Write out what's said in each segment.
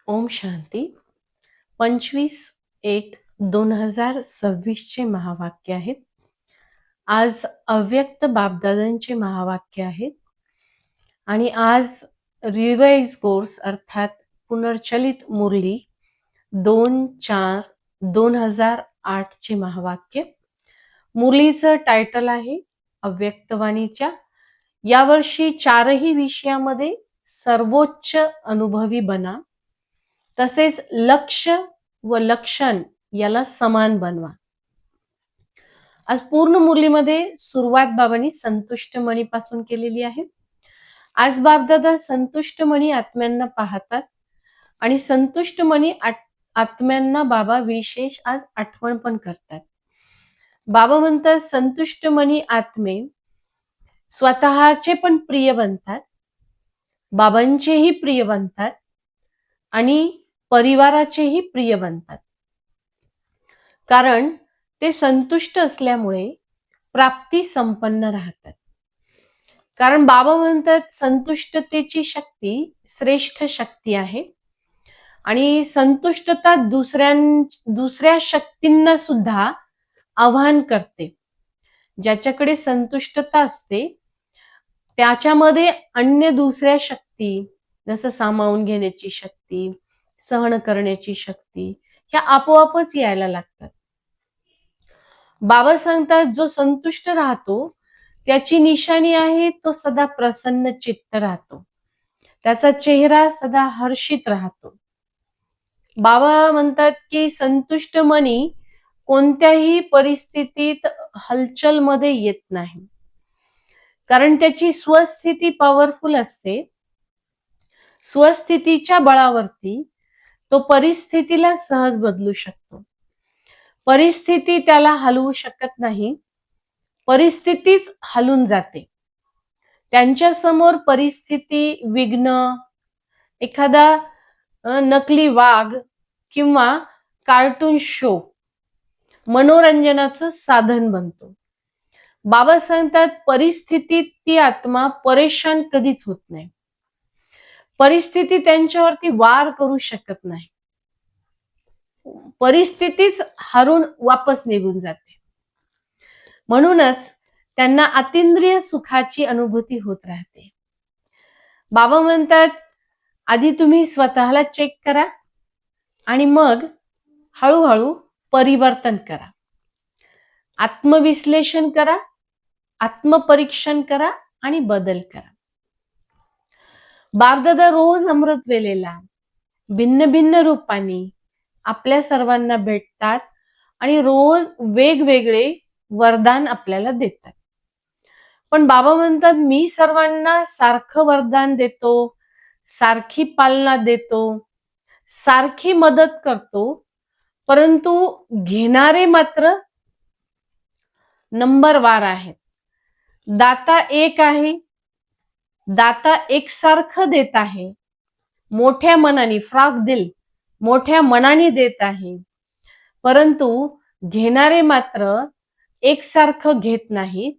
ओम शांती 25/1/2026 चे महावाक्य आहेत. आज अव्यक्त बापदादांचे महावाक्य आहेत आणि आज रिवाइज कोर्स अर्थात पुनर्चलित मुरली 2/4/2008 चे महावाक्य. मुरलीचं टायटल आहे अव्यक्तवाणीच्या. यावर्षी 4ही विषयामध्ये सर्वोच्च अनुभवी बना, तसेच लक्ष्य व लक्षण याला समान बनवा. आज पूर्ण मुरलीमध्ये सुरुवात बाबांनी संतुष्ट मणीपासून केलेली आहे. आज बापदादा संतुष्ट मणी आत्म्यांना पाहतात आणि संतुष्ट मणी आत्म्यांना बाबा विशेष आज आठवण पण करतात. बाबा म्हणतात संतुष्ट मणी आत्मे स्वतःचे पण प्रिय बनतात, बाबांचेही प्रिय बनतात आणि परिवाराचेही प्रिय बनतात. कारण ते संतुष्ट असल्यामुळे प्राप्ती संपन्न राहतात. कारण बाबा म्हणतात संतुष्टतेची शक्ती श्रेष्ठ शक्ती आहे आणि संतुष्टता दुसऱ्या शक्तींना सुद्धा आव्हान करते. ज्याच्याकडे संतुष्टता असते त्याच्यामध्ये अन्य दुसऱ्या शक्ती जसं सामावून घेण्याची शक्ती, सहन करण्याची शक्ती ह्या आपोआपच यायला लागतात. बाबा सांगतात जो संतुष्ट राहतो त्याची निशाणी आहे तो सदा प्रसन्न चित्त राहतो, त्याचा चेहरा सदा हर्षित राहतो. बाबा म्हणतात की संतुष्ट मनी कोणत्याही परिस्थितीत हलचल मध्ये येत नाही, कारण त्याची स्वस्थिती पॉवरफुल असते. स्वस्थितीच्या बळावरती तो परिस्थितीला सहज बदलू शकतो. परिस्थिती त्याला हलवू शकत नाही, परिस्थितीच हलून जाते. त्यांच्या समोर परिस्थिती, विघ्न, एखादा नकली वाघ किंवा कार्टून शो मनोरंजनाचं साधन बनतो. बाबा सांगतात परिस्थितीत ती आत्मा परेशान कधीच होत नाही. परिस्थिती त्यांच्यावरती वार करू शकत नाही. परिस्थितीच हरून वापस निघून जाते. म्हणूनच त्यांना अतिंद्रिय सुखाची अनुभूती होत राहते. बाबा म्हणतात आधी तुम्ही स्वतःला चेक करा आणि मग हळूहळू परिवर्तन करा. आत्मविश्लेषण करा, आत्मपरीक्षण करा आणि बदल करा. बापदादा रोज अमृत वेलेला भिन्न भिन्न रूपांनी आपल्या सर्वांना भेटतात आणि रोज वेगवेगळे वरदान आपल्याला देतात. पण बाबा म्हणतात मी सर्वांना सारखं वरदान देतो, सारखी पालना देतो, सारखी मदत करतो, परंतु घेणारे मात्र नंबरवार आहेत. दाता एक आहे, दाता एकसारखं देत आहे, मोठ्या मनाने फ्रॉक दिल मोठ्या मनाने देत आहे, परंतु घेणारे मात्र एकसारखं घेत नाहीत.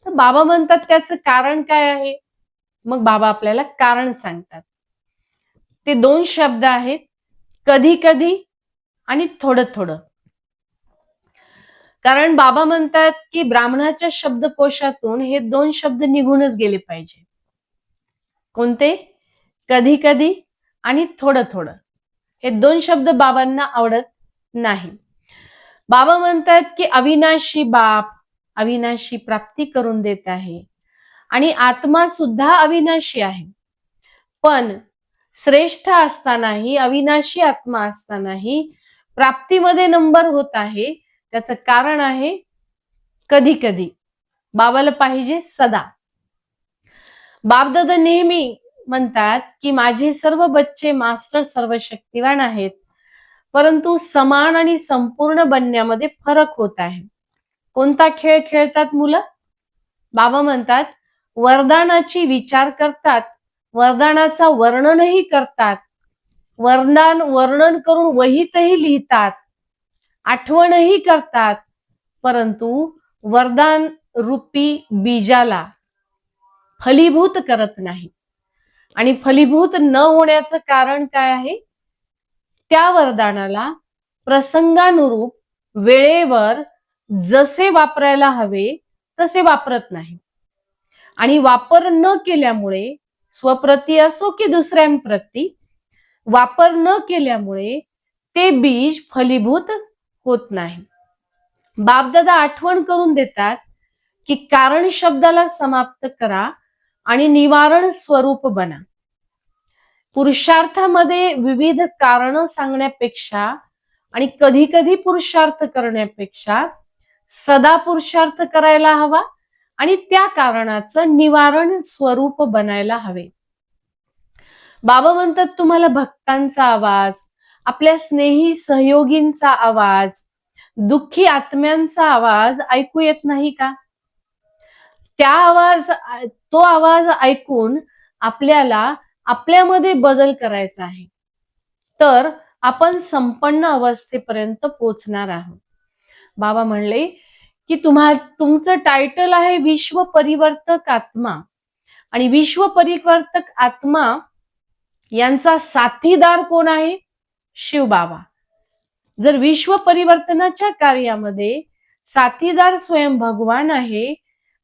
तर बाबा म्हणतात त्याचं कारण काय आहे? मग बाबा आपल्याला कारण सांगतात. ते 2 शब्द आहेत, कधी कधी आणि थोडं थोडं. कारण बाबा म्हणतात की ब्राह्मणाच्या शब्दकोशातून हे 2 शब्द निघूनच गेले पाहिजे. कोणते? कधी कधी आणि थोडं थोडं. हे 2 शब्द बाबांना आवडत नाही. बाबा म्हणतात की अविनाशी बाप अविनाशी प्राप्ती करून देत आहे आणि आत्मा सुद्धा अविनाशी आहे. पण श्रेष्ठ असतानाही, अविनाशी आत्मा असतानाही प्राप्तीमध्ये नंबर होत आहे. त्याचं कारण आहे कधी कधी. बाबाला पाहिजे सदा. बापदादा नेहमी म्हणतात की माझे सर्व बच्चे मास्टर सर्वशक्तिवान आहेत, परंतु समान आणि संपूर्ण बनण्यामध्ये फरक होत आहे. कोणता खेळ खेळतात मुलं? बाबा म्हणतात वरदानाची विचार करतात, वरदानाचा वर्णनही करतात, वर्णन करून वहीतही लिहितात, आठवणही करतात, परंतु वरदान रूपी बीजाला फलीभूत करत नाही. आणि फलीभूत न होण्याचं कारण काय आहे? त्या वरदानाला प्रसंगानुरूप वेळेवर जसे वापरायला हवे तसे वापरत नाही. आणि वापर न केल्यामुळे स्वप्रती असो की दुसऱ्यांप्रती वापर न केल्यामुळे ते बीज फलीभूत होत नाही. बापदादा आठवण करून देतात की कारण शब्दाला समाप्त करा आणि निवारण स्वरूप बना. पुरुषार्थामध्ये विविध कारण सांगण्यापेक्षा आणि कधी कधी पुरुषार्थ करण्यापेक्षा सदा पुरुषार्थ करायला हवा आणि त्या कारणाचं निवारण स्वरूप बनायला हवे. बाबा म्हणतात तुम्हाला भक्तांचा आवाज, आपल्या स्नेही सहयोगींचा आवाज, दुःखी आत्म्यांचा आवाज ऐकू येत नाही का? तो आवाज ऐकून आपल्याला आपल्यामध्ये बदल करायचा आहे, तर आपण संपन्न अवस्थेपर्यंत पोहोचणार आहोत. बाबा म्हणले की तुमचं टायटल आहे विश्व परिवर्तक आत्मा, आणि विश्व परिवर्तक आत्मा यांचा साथीदार कोण आहे? शिवबाबा. जर विश्व परिवर्तनाच्या कार्यामध्ये साथीदार स्वयं भगवान आहे,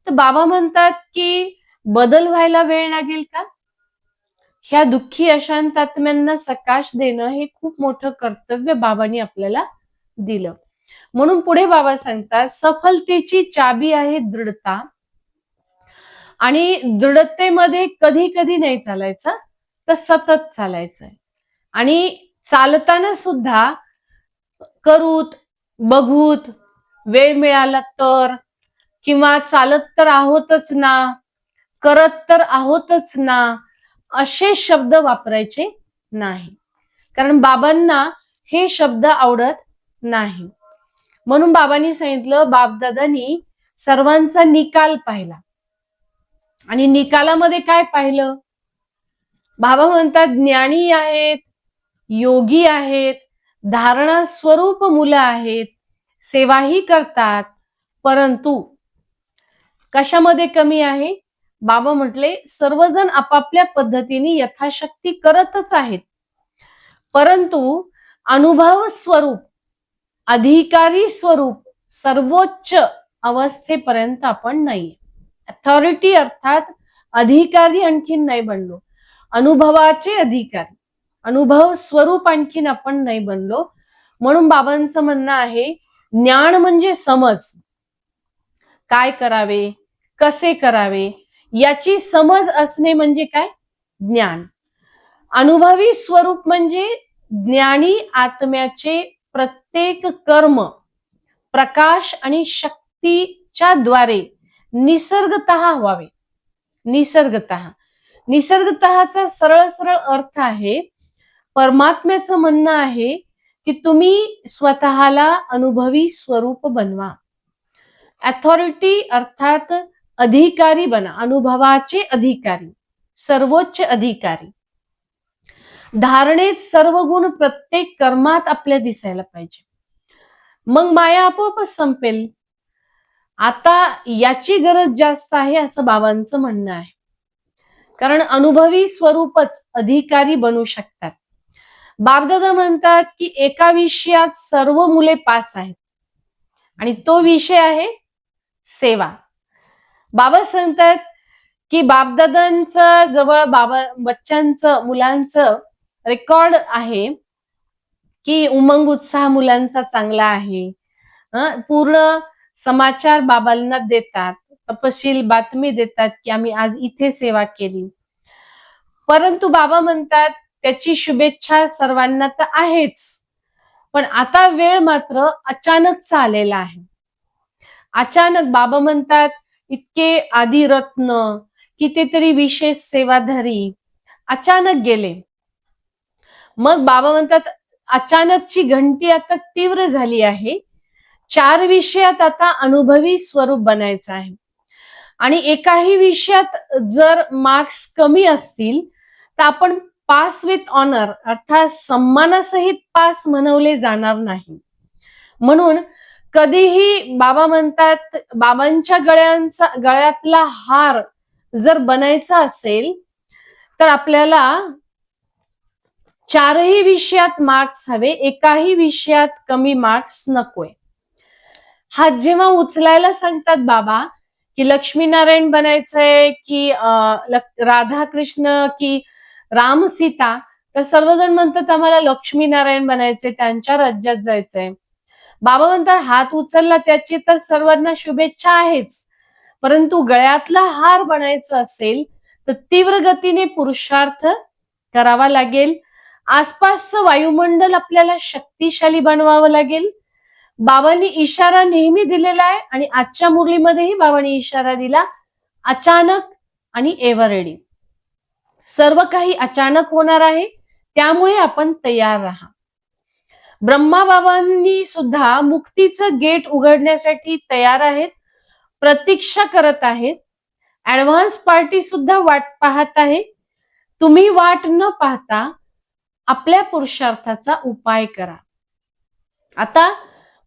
तर बाबा म्हणतात की बदल व्हायला वेळ लागेल का? ह्या दुःखी अशांत आत्म्यांना सकाश देणं हे खूप मोठं कर्तव्य बाबांनी आपल्याला दिलं. म्हणून पुढे बाबा सांगतात सफलतेची चाबी आहे दृढता, आणि दृढतेमध्ये कधी कधी नाही चालायचं, तर सतत चालायचंय. आणि चालताना सुद्धा करूत, बघूत, वेळ मिळाला तर, किंवा चालत तर आहोतच ना, करत तर आहोतच ना, असे शब्द वापरायचे नाही, कारण बाबांना हे शब्द आवडत नाही. म्हणून बाबांनी सांगितलं, बापदादांनी सर्वांचा निकाल पाहिला, आणि निकालामध्ये काय पाहिलं? बाबा म्हणतात ज्ञानी आहेत, योगी आहेत, धारणा स्वरूप मुलं आहेत, सेवाही करतात, परंतु कशामध्ये कमी आहे? बाबा म्हटले सर्वजण आपापल्या पद्धतीने यथाशक्ती करतच आहेत, परंतु अनुभव स्वरूप, अधिकारी स्वरूप, सर्वोच्च अवस्थेपर्यंत आपण नाही. अथॉरिटी अर्थात अधिकारी आणखीन नाही बनलो, अनुभवाचे अधिकारी, अनुभव स्वरूप आणखीन आपण नाही बनलो. म्हणून बाबांचं म्हणणं आहे ज्ञान म्हणजे समज, काय करावे, कसे करावे याची समज असणे म्हणजे काय? ज्ञान. अनुभवी स्वरूप म्हणजे ज्ञानी आत्म्याचे प्रत्येक कर्म प्रकाश आणि शक्तीच्या द्वारे निसर्गतः व्हावे. निसर्गतःचा सरळ सरळ अर्थ आहे, परमात्म्याचं म्हणणं आहे की तुम्ही स्वतःला अनुभवी स्वरूप बनवा. अथॉरिटी अर्थात अधिकारी बना, अनुभवाचे अधिकारी, सर्वोच्च अधिकारी. धारणेत सर्व गुण प्रत्येक कर्मात आपल्या दिसायला पाहिजे, मग माया आपोआपच संपेल. आता याची गरज जास्त आहे असं बाबांचं म्हणणं आहे, कारण अनुभवी स्वरूपच अधिकारी बनू शकतात. बापदादा म्हणतात की एका विषयात सर्व मुले पास आहेत, आणि तो विषय आहे सेवा. बाबा सांगतात की बापदादांचं जवळ बच्चांचं, मुलांचं रेकॉर्ड आहे की उमंग उत्साह मुलांचा चांगला आहे, पूर्ण समाचार बाबांना देतात, तपशील बातमी देतात की आम्ही आज इथे सेवा केली. परंतु बाबा म्हणतात त्याची शुभेच्छा सर्वांना तर आहेच, पण आता वेळ मात्र अचानकचा आलेला आहे. अचानक बाबा म्हणतात इतके आदिरत्न, कितीतरी विशेष सेवाधारी अचानक गेले. मग बाबा म्हणतात अचानकची घंटी आता तीव्र झाली आहे. 4 विषयात आता अनुभवी स्वरूप बनायचं आहे, आणि एकाही विषयात जर मार्क्स कमी असतील तर आपण पास विथ ऑनर अर्थात सन्मानासहित पास म्हणवले जाणार नाही. म्हणून कधीही बाबा म्हणतात बाबांच्या गळ्यातला हार जर बनायचा असेल तर आपल्याला चारही विषयात मार्क्स हवे, एकाही विषयात कमी मार्क्स नकोय. हात जेव्हा उचलायला सांगतात बाबा की लक्ष्मीनारायण बनायचंय की राधाकृष्ण की राम सीता, तर सर्वजण म्हणतात आम्हाला लक्ष्मीनारायण बनायचंय, त्यांच्या राज्यात जायचंय. बाबा म्हणतात हात उचलला त्याची तर सर्वांना शुभेच्छा आहेच, परंतु गळ्यातला हार बनायचं असेल तर तीव्र गतीने पुरुषार्थ करावा लागेल. आसपासचं वायुमंडल आपल्याला शक्तिशाली बनवावं लागेल. बाबांनी इशारा नेहमी दिलेला आहे आणि आजच्या मुरलीमध्येही बाबांनी इशारा दिला, अचानक आणि एव्हर रेडी. सर्व काही अचानक होणार आहे, त्यामुळे आपण तयार राहा. ब्रह्मा बाबांनी सुद्धा मुक्तीचं गेट उघडण्यासाठी तयार आहेत, प्रतीक्षा करत आहेत. ऍडव्हान्स पार्टी सुद्धा वाट पाहत आहे. तुम्ही वाट न पाहता आपल्या पुरुषार्थाचा उपाय करा. आता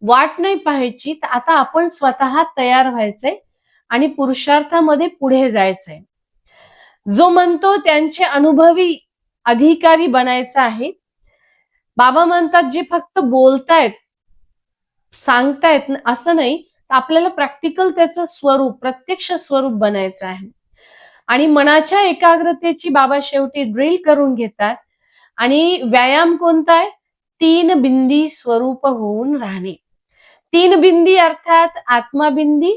वाट नाही पाहायची, तर आता आपण स्वतः तयार व्हायचंय आणि पुरुषार्थामध्ये पुढे जायचंय. जो म्हणतो त्यांचे अनुभवी अधिकारी बनायचं आहे. बाबा म्हणतात जे फक्त बोलतायत, सांगतायत असं नाही, आपल्याला प्रॅक्टिकल त्याचं स्वरूप, प्रत्यक्ष स्वरूप बनायचं आहे. आणि मनाच्या एकाग्रतेची बाबा शेवटी ड्रिल करून घेतात. आणि व्यायाम कोणता आहे? 3 बिंदी स्वरूप होऊन राहणे. 3 बिंदी अर्थात आत्माबिंदी,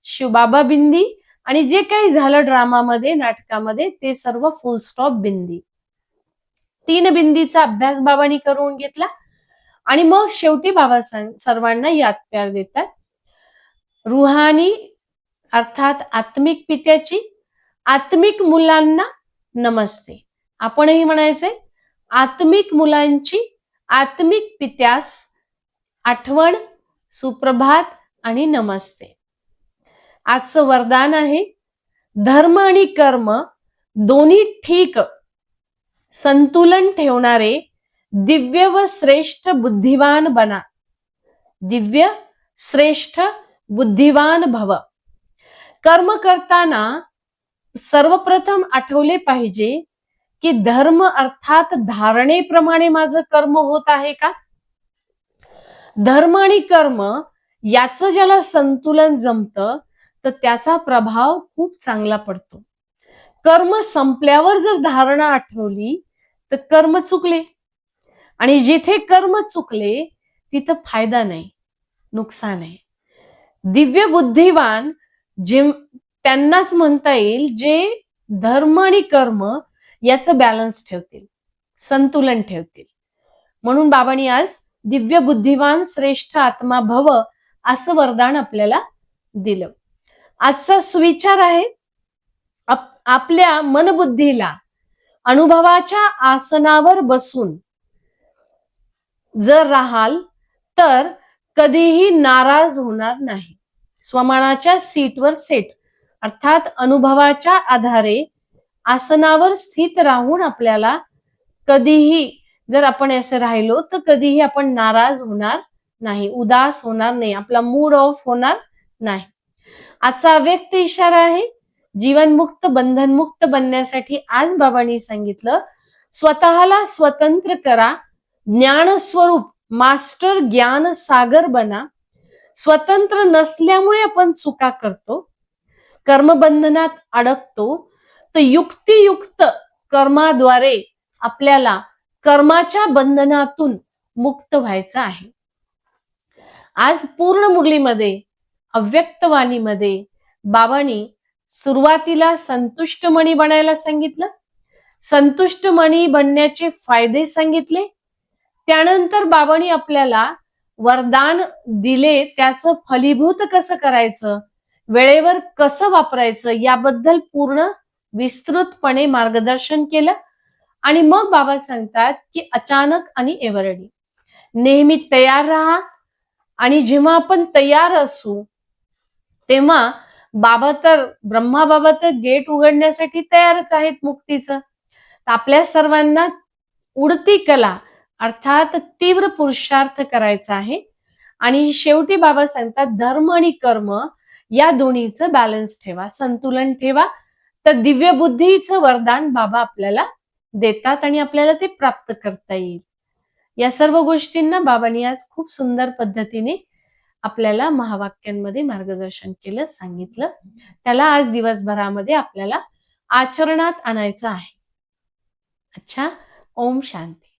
शिवबाबा बिंदी आणि जे काही झालं ड्रामामध्ये, नाटकामध्ये, ते सर्व फुल स्टॉप बिंदी. 3 बिंदीचा अभ्यास बाबांनी करून घेतला आणि मग शेवटी बाबा सर्वांना याद प्यार देतात. रुहानी अर्थात आत्मिक पित्याची आत्मिक मुलांना नमस्ते. आपणही म्हणायचे आत्मिक मुलांची आत्मिक पित्यास आठवण, सुप्रभात आणि नमस्ते. आजचं वरदान आहे, धर्म आणि कर्म दोन्ही ठीक संतुलन ठेवणारे दिव्य व श्रेष्ठ बुद्धिवान बना. दिव्य श्रेष्ठ बुद्धिवान भव. कर्म करताना सर्वप्रथम आठवले पाहिजे की धर्म अर्थात धारणेप्रमाणे माझं कर्म होत आहे का? धर्म आणि कर्म याचं ज्याला संतुलन जमतं तर त्याचा प्रभाव खूप चांगला पडतो. कर्म संपल्यावर जर धारणा आठवली तर कर्म चुकले, आणि जिथे कर्म चुकले तिथं फायदा नाही, नुकसान आहे. दिव्य बुद्धिवान त्यांनाच म्हणता येईल जे धर्म आणि कर्म याचं बॅलन्स ठेवतील, संतुलन ठेवतील. म्हणून बाबांनी आज दिव्य बुद्धिवान श्रेष्ठ आत्मा भव असं वरदान आपल्याला दिलं. आजचा सुविचार आहे, आपल्या मनबुद्धीला अनुभवाच्या आसनावर बसून जर राहाल तर कधीही नाराज होणार नाही. स्वमानाच्या सीटवर सेट अर्थात अनुभवाच्या आधारे आसनावर स्थित राहून आपल्याला कधीही जर आपण असं राहिलो तर कधीही आपण नाराज होणार नाही, उदास होणार नाही, आपला मूड ऑफ होणार नाही. आजचा अव्यक्त इशारा आहे, जीवनमुक्त बंधनमुक्त बनण्यासाठी आज बाबांनी सांगितलं, स्वतःला स्वतंत्र करा, ज्ञान स्वरूप मास्टर ज्ञान सागर बना. स्वतंत्र नसल्यामुळे आपण चुका करतो, कर्मबंधनात अडकतो, तर युक्तियुक्त कर्माद्वारे आपल्याला कर्माच्या बंधनातून मुक्त व्हायचं आहे. आज पूर्ण मुरलीमध्ये अव्यक्तवाणीमध्ये बाबांनी सुरुवातीला संतुष्टमणी बनायला सांगितलं, संतुष्टमणी बनण्याचे फायदे सांगितले. त्यानंतर बाबांनी आपल्याला वरदान दिले, त्याचं फलीभूत कसं करायचं, वेळेवर कसं वापरायचं याबद्दल पूर्ण विस्तृतपणे मार्गदर्शन केलं. आणि मग बाबा सांगतात की अचानक आणि एव्हरडी नेहमी तयार राहा. आणि जेव्हा आपण तयार असू तेव्हा बाबा तर ब्रह्मा बाबा तर गेट उघडण्यासाठी तयारच आहेत मुक्तीचं. आपल्या सर्वांना उडती कला अर्थात तीव्र पुरुषार्थ करायचा आहे. आणि शेवटी बाबा सांगतात धर्म आणि कर्म या दोन्हीचं बॅलन्स ठेवा, संतुलन ठेवा, तर दिव्य बुद्धीचं वरदान बाबा आपल्याला देतात आणि आपल्याला ते प्राप्त करता येईल. या सर्व गोष्टींना बाबांनी आज खूप सुंदर पद्धतीने आपल्याला महावाक्यांमध्ये मार्गदर्शन केलं, सांगितलं. त्याला आज दिवसभरामध्ये आपल्याला आचरणात आणायचं आहे. अच्छा. ओम शांती.